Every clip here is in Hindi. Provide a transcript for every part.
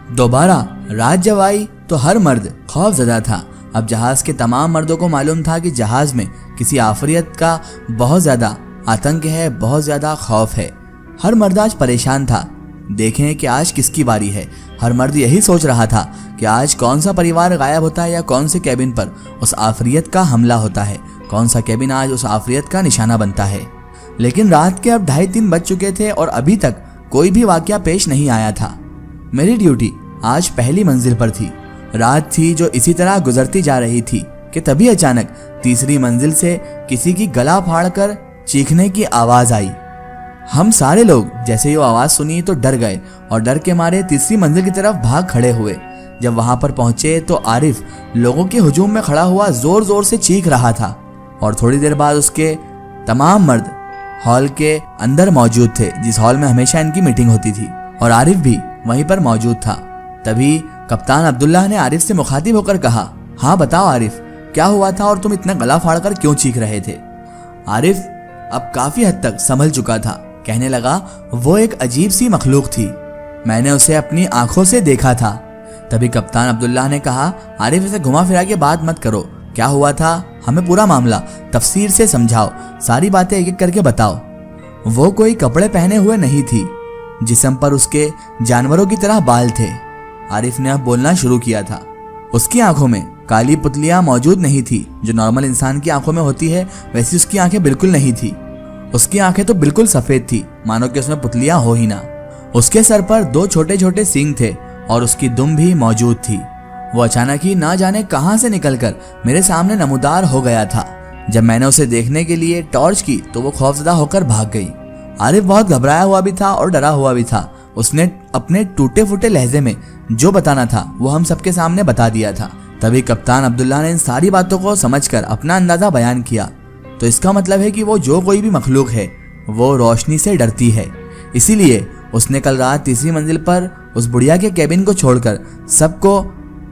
दोबारा रात जब आई तो हर मर्द खौफजदा था। अब जहाज के तमाम मर्दों को मालूम था कि जहाज में किसी आफरियत का बहुत ज्यादा आतंक है, बहुत ज्यादा खौफ है। हर मर्द आज परेशान था, देखें कि आज किसकी बारी है। हर मर्द यही सोच रहा था कि आज कौन सा परिवार गायब होता है या कौन से कैबिन पर उस आफरियत का हमला होता है, कौन सा कैबिन आज उस आफरियत का निशाना बनता है। लेकिन रात के अब 2:30 बज चुके थे और अभी तक कोई भी वाकया पेश नहीं आया था। मेरी ड्यूटी आज पहली मंजिल पर थी। रात थी जो इसी तरह गुजरती जा रही थी कि तभी अचानक तीसरी मंजिल से किसी की गला फाड़कर चीखने की आवाज आई। हम सारे लोग जैसे ये आवाज सुनी तो डर गए और डर के मारे तीसरी मंजिल की तरफ भाग खड़े हुए। जब वहां पर पहुंचे तो आरिफ लोगों के हुजूम में खड़ा हुआ जोर जोर से चीख रहा था और थोड़ी देर बाद उसके तमाम मर्द हॉल के अंदर मौजूद थे, जिस हॉल में हमेशा इनकी मीटिंग होती थी, और आरिफ भी वहीं पर मौजूद था। तभी कप्तान अब्दुल्ला ने आरिफ से मुखातिब होकर कहा, हाँ बताओ आरिफ, क्या हुआ था और तुम इतना गला फाड़कर क्यों चीख रहे थे। आरिफ अब काफी हद तक संभल चुका था। कहने लगा, वो एक अजीब सी मखलूक थी, मैंने उसे अपनी आंखों से देखा था। तभी कप्तान अब्दुल्ला ने कहा, आरिफ इसे घुमा फिरा के बात मत करो, क्या हुआ था, हमें पूरा मामला तफसीर से समझाओ, सारी बातें एक एक करके बताओ। वो कोई कपड़े पहने हुए नहीं थी, जिस्म पर उसके जानवरों की तरह बाल थे। आरिफ ने अब बोलना शुरू किया था। उसकी आंखों में काली पुतलियां मौजूद नहीं थी, जो नॉर्मल इंसान की आंखों में होती है वैसी उसकी आंखें बिल्कुल नहीं थी। उसकी आंखें तो बिल्कुल सफेद थी, मानो कि उसमें पुतलियां हो ही ना। उसके सर पर 2 छोटे छोटे सींग थे और उसकी दुम भी मौजूद थी। वो अचानक ही ना जाने कहां से निकलकर मेरे सामने नमूदार हो गया था। जब मैंने उसे देखने के लिए टॉर्च की तो वो खौफजदा होकर भाग गई। आरिफ बहुत घबराया हुआ भी था और डरा हुआ भी था। उसने अपने टूटे फूटे लहजे में जो बताना था वो हम सबके सामने बता दिया था। तभी कप्तान अब्दुल्ला ने इन सारी बातों को समझकर अपना अंदाजा बयान किया। तो इसका मतलब है कि वो जो कोई भी मखलूक है वो रोशनी से डरती है, इसीलिए उसने कल रात तीसरी मंजिल पर उस बुढ़िया के कैबिन को छोड़कर सबको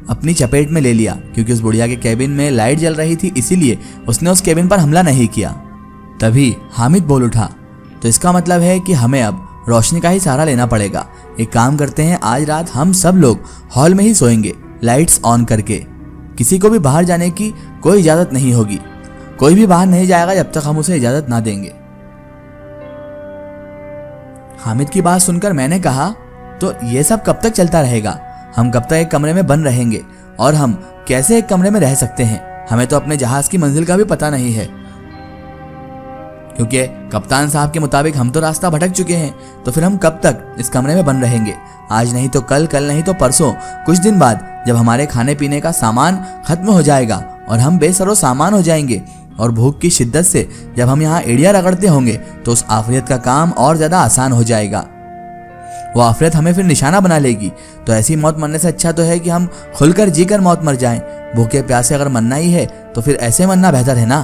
अपनी चपेट में ले लिया। क्योंकि उस बुढ़िया के कैबिन में लाइट जल रही थी, इसीलिए उसने उस कैबिन पर हमला नहीं किया। तभी हामिद बोल उठा, तो इसका मतलब है कि हमें अब रोशनी का ही सहारा लेना पड़ेगा। एक काम करते हैं, आज रात हम सब लोग हॉल में ही सोएंगे, लाइट्स ऑन करके। किसी को भी बाहर जाने की कोई इजाजत नहीं होगी, कोई भी बाहर नहीं जाएगा जब तक हम उसे इजाजत ना देंगे। हामिद की बात सुनकर मैंने कहा, तो ये सब कब तक चलता रहेगा, हम कब तक एक कमरे में बंद रहेंगे और हम कैसे एक कमरे में रह सकते हैं। हमें तो अपने जहाज की मंजिल का भी पता नहीं है, क्योंकि कप्तान साहब के मुताबिक हम तो रास्ता भटक चुके हैं। तो फिर हम कब तक इस कमरे में बंद रहेंगे, आज नहीं तो कल, कल नहीं तो परसों, कुछ दिन बाद जब हमारे खाने पीने का सामान खत्म हो जाएगा और हम बेसरो सामान हो जाएंगे और भूख की शिद्दत से जब हम यहाँ एड़िया रगड़ते होंगे तो उस आफियत का काम और ज्यादा आसान हो जाएगा। वो आफियत हमें फिर निशाना बना लेगी। तो ऐसी मौत मरने से अच्छा तो है कि हम खुलकर जीकर मौत मर जाएं। भूखे प्यासे अगर मरना ही है तो फिर ऐसे मरना बेहतर है ना।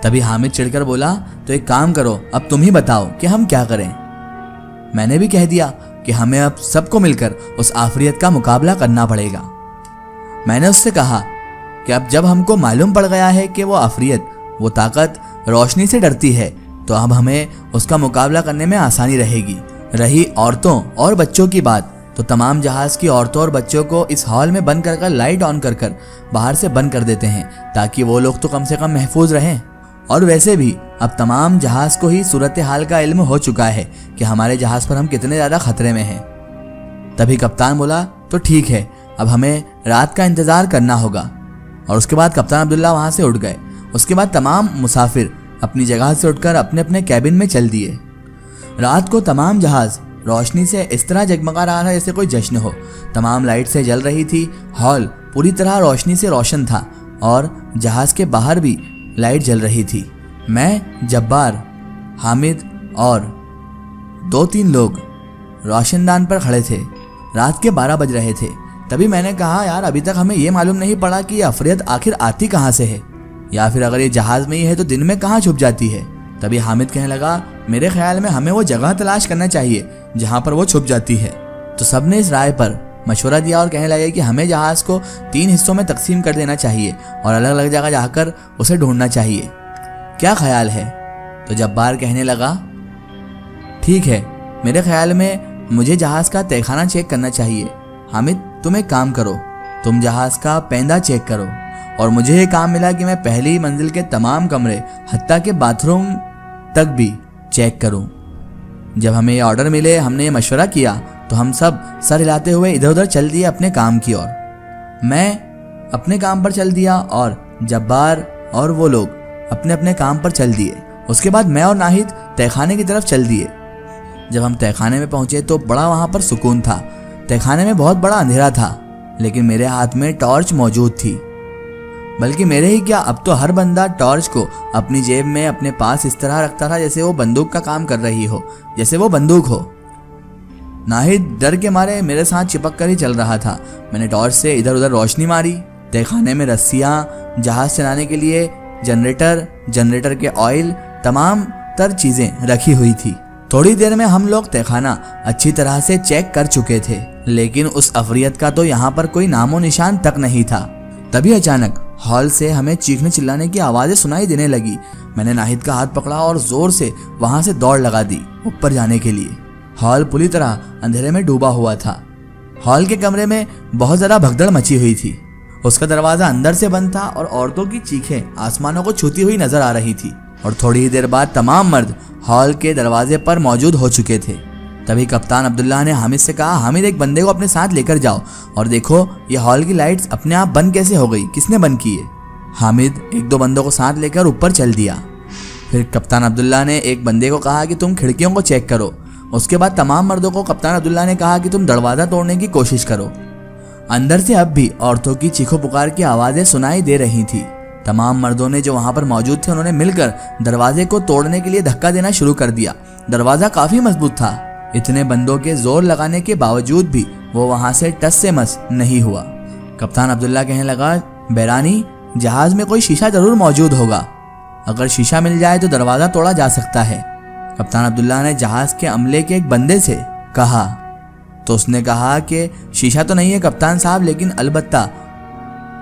तभी हामिद चिढ़कर बोला, तो एक काम करो, अब तुम ही बताओ कि हम क्या करें। मैंने भी कह दिया कि हमें अब सबको मिलकर उस आफियत का मुकाबला करना पड़ेगा। मैंने उससे कहा कि अब जब हमको मालूम पड़ गया है कि वो आफियत, वो ताकत रोशनी से डरती है, तो अब हमें उसका मुकाबला करने में आसानी रहेगी। रही औरतों और बच्चों की बात, तो तमाम जहाज की औरतों और बच्चों को इस हॉल में बंद कर लाइट ऑन कर बाहर से बंद कर देते हैं, ताकि वो लोग तो कम से कम महफूज रहें। और वैसे भी अब तमाम जहाज को ही सूरत हाल का इल्म हो चुका है कि हमारे जहाज पर हम कितने ज्यादा खतरे में हैं। तभी कप्तान बोला, तो ठीक है, अब हमें रात का इंतजार करना होगा। और उसके बाद कप्तान अब्दुल्ला वहां से उठ गए। उसके बाद तमाम मुसाफिर अपनी जगह से उठकर अपने अपने कैबिन में चल दिए। रात को तमाम जहाज रोशनी से इस तरह जगमगा रहा था जैसे कोई जश्न हो। तमाम लाइट से जल रही थी, हॉल पूरी तरह रोशनी से रोशन था और जहाज के बाहर भी लाइट जल रही थी। मैं, जब्बार, हामिद और 2-3 लोग रोशनदान पर खड़े थे। रात के 12 बज रहे थे। तभी मैंने कहा, यार अभी तक हमें ये मालूम नहीं पड़ा कि ये आफियत आखिर आती कहाँ से है, या फिर अगर ये जहाज में ही है तो दिन में कहाँ छुप जाती है। तभी हामिद कहने लगा, मेरे ख्याल में हमें वो जगह तलाश करना चाहिए जहाँ पर वो छुप जाती है। तो सबने इस राय पर मशवरा दिया और कहने लगे कि हमें जहाज को 3 हिस्सों में तकसीम कर देना चाहिए और अलग अलग जगह जाकर उसे ढूंढना चाहिए। क्या ख्याल है? तो जब्बार कहने लगा, ठीक है, मेरे ख्याल में मुझे जहाज का तहखाना चेक करना चाहिए, हामिद तुम एक काम करो, तुम जहाज का पेंदा चेक करो और मुझे ये काम मिला कि मैं पहली मंजिल के तमाम कमरे हत्ता के बाथरूम तक भी चेक करूं। जब हमें ये ऑर्डर मिले हमने ये मशवरा किया तो हम सब सर हिलाते हुए इधर उधर चल दिए अपने काम की ओर। मैं अपने काम पर चल दिया और जब्बार और वो लोग अपने अपने काम पर चल दिए। उसके बाद मैं और नाहिद तहखाने की तरफ चल दिए। जब हम तहखाने में पहुंचे तो बड़ा वहां पर सुकून था। तहखाने में बहुत बड़ा अंधेरा था, लेकिन मेरे हाथ में टॉर्च मौजूद थी। बल्कि मेरे ही क्या, अब तो हर बंदा टॉर्च को अपनी जेब में अपने पास इस तरह रखता था जैसे वो बंदूक का काम कर रही हो, जैसे वो बंदूक हो। नाहिद डर के मारे मेरे साथ चिपक कर ही चल रहा था। मैंने टॉर्च से इधर उधर रोशनी मारी। तहखाने में रस्सियां, जहाज चलाने के लिए जनरेटर के ऑयल, तमाम तर चीजें रखी हुई थी। थोड़ी देर में हम लोग तहखाना अच्छी तरह से चेक कर चुके थे, लेकिन उस अफरियत का तो यहाँ पर कोई नामो निशान तक नहीं था। तभी अचानक हॉल से हमें चीखने चिल्लाने की आवाजें सुनाई देने लगी। मैंने नाहिद का हाथ पकड़ा और जोर से वहां से दौड़ लगा दी ऊपर जाने के लिए। हॉल पूरी तरह अंधेरे में डूबा हुआ था। हॉल के कमरे में बहुत ज्यादा भगदड़ मची हुई थी। उसका दरवाजा अंदर से बंद था और औरतों की चीखें आसमानों को छूती हुई नजर आ रही थी। और थोड़ी ही देर बाद तमाम मर्द हॉल के दरवाजे पर मौजूद हो चुके थे। तभी कप्तान अब्दुल्ला ने हामिद से कहा, हामिद एक बंदे को अपने साथ लेकर जाओ और देखो ये हॉल की लाइट्स अपने आप बंद कैसे हो गई, किसने बंद की है। हामिद एक दो बंदों को साथ लेकर ऊपर चल दिया। फिर कप्तान अब्दुल्ला ने एक बंदे को कहा कि तुम खिड़कियों को चेक करो। उसके बाद तमाम मर्दों को कप्तान अब्दुल्ला ने कहा कि तुम दरवाजा तोड़ने की कोशिश करो। अंदर से अब भी औरतों की चीखों पुकार की आवाजें सुनाई दे रही थी। तमाम मर्दों ने जो वहां पर मौजूद थे उन्होंने मिलकर दरवाजे को तोड़ने के लिए धक्का देना शुरू कर दिया। दरवाजा काफी मजबूत था। इतने बंदों के जोर लगाने के बावजूद भी वो वहां से टस से मस नहीं हुआ। कप्तान अब्दुल्ला कहने लगा, बैरानी जहाज में कोई शीशा जरूर मौजूद होगा, अगर शीशा मिल जाए तो दरवाजा तोड़ा जा सकता है। कप्तान अब्दुल्ला ने जहाज के अमले के एक बंदे से कहा तो उसने कहा कि शीशा तो नहीं है कप्तान साहब, लेकिन अलबत्ता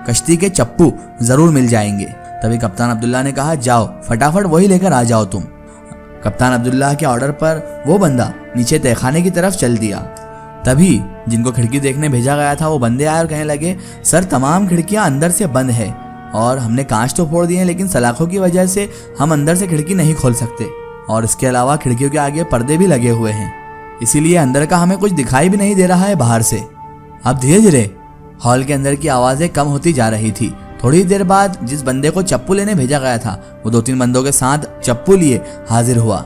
कश्ती के चप्पू जरूर मिल जाएंगे। तभी कप्तान अब्दुल्ला ने कहा, जाओ फटाफट वही लेकर आ जाओ तुम। कप्तान अब्दुल्ला के ऑर्डर पर वो बंदा नीचे तहखाने की तरफ चल दिया। तभी जिनको खिड़की देखने भेजा गया था वो बंदे आए और कहने लगे, सर तमाम खिड़कियां अंदर से बंद है और हमने कांच तो फोड़ दिए हैं, लेकिन सलाखों की वजह से हम अंदर से खिड़की नहीं खोल सकते और इसके अलावा खिड़कियों के आगे पर्दे भी लगे हुए हैं, इसीलिए अंदर का हमें कुछ दिखाई भी नहीं दे रहा है बाहर से। अब धीरे धीरे हॉल के अंदर की आवाजें कम होती जा रही थी। थोड़ी देर बाद जिस बंदे को चप्पू लेने भेजा गया था वो 2-3 बंदों के साथ चप्पू लिए हाजिर हुआ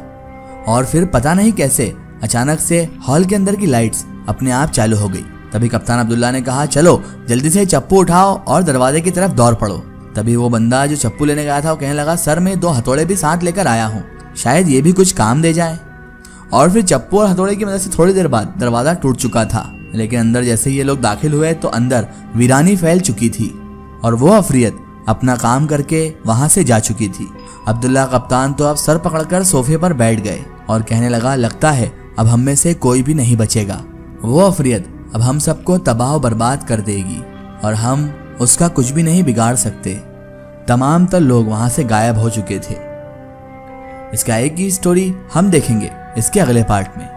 और फिर पता नहीं कैसे अचानक से हॉल के अंदर की लाइट्स अपने आप चालू हो गई। तभी कप्तान अब्दुल्ला ने कहा, चलो जल्दी से चप्पू उठाओ और दरवाजे की तरफ दौड़ पड़ो। तभी वो बंदा जो चप्पू लेने गया था वो कहने लगा, सर मैं 2 हथौड़े भी साथ लेकर आया हूँ, शायद ये भी कुछ काम दे जाए। और फिर चप्पू और हथौड़े की मदद से थोड़ी देर बाद दरवाजा टूट चुका था, लेकिन अंदर जैसे ही ये लोग दाखिल हुए तो अंदर वीरानी फैल चुकी थी और वो अफरियत अपना काम करके वहां से जा चुकी थी। अब्दुल्ला कप्तान तो अब सर पकड़कर सोफे पर बैठ गए और कहने लगा, लगता है अब हम में से कोई भी नहीं बचेगा। वो अफरियत अब हम सबको तबाह बर्बाद कर देगी और हम उसका कुछ भी नहीं बिगाड़ सकते। तमाम तर लोग वहां से गायब हो चुके थे। इसका एक ही स्टोरी हम देखेंगे इसके अगले पार्ट में।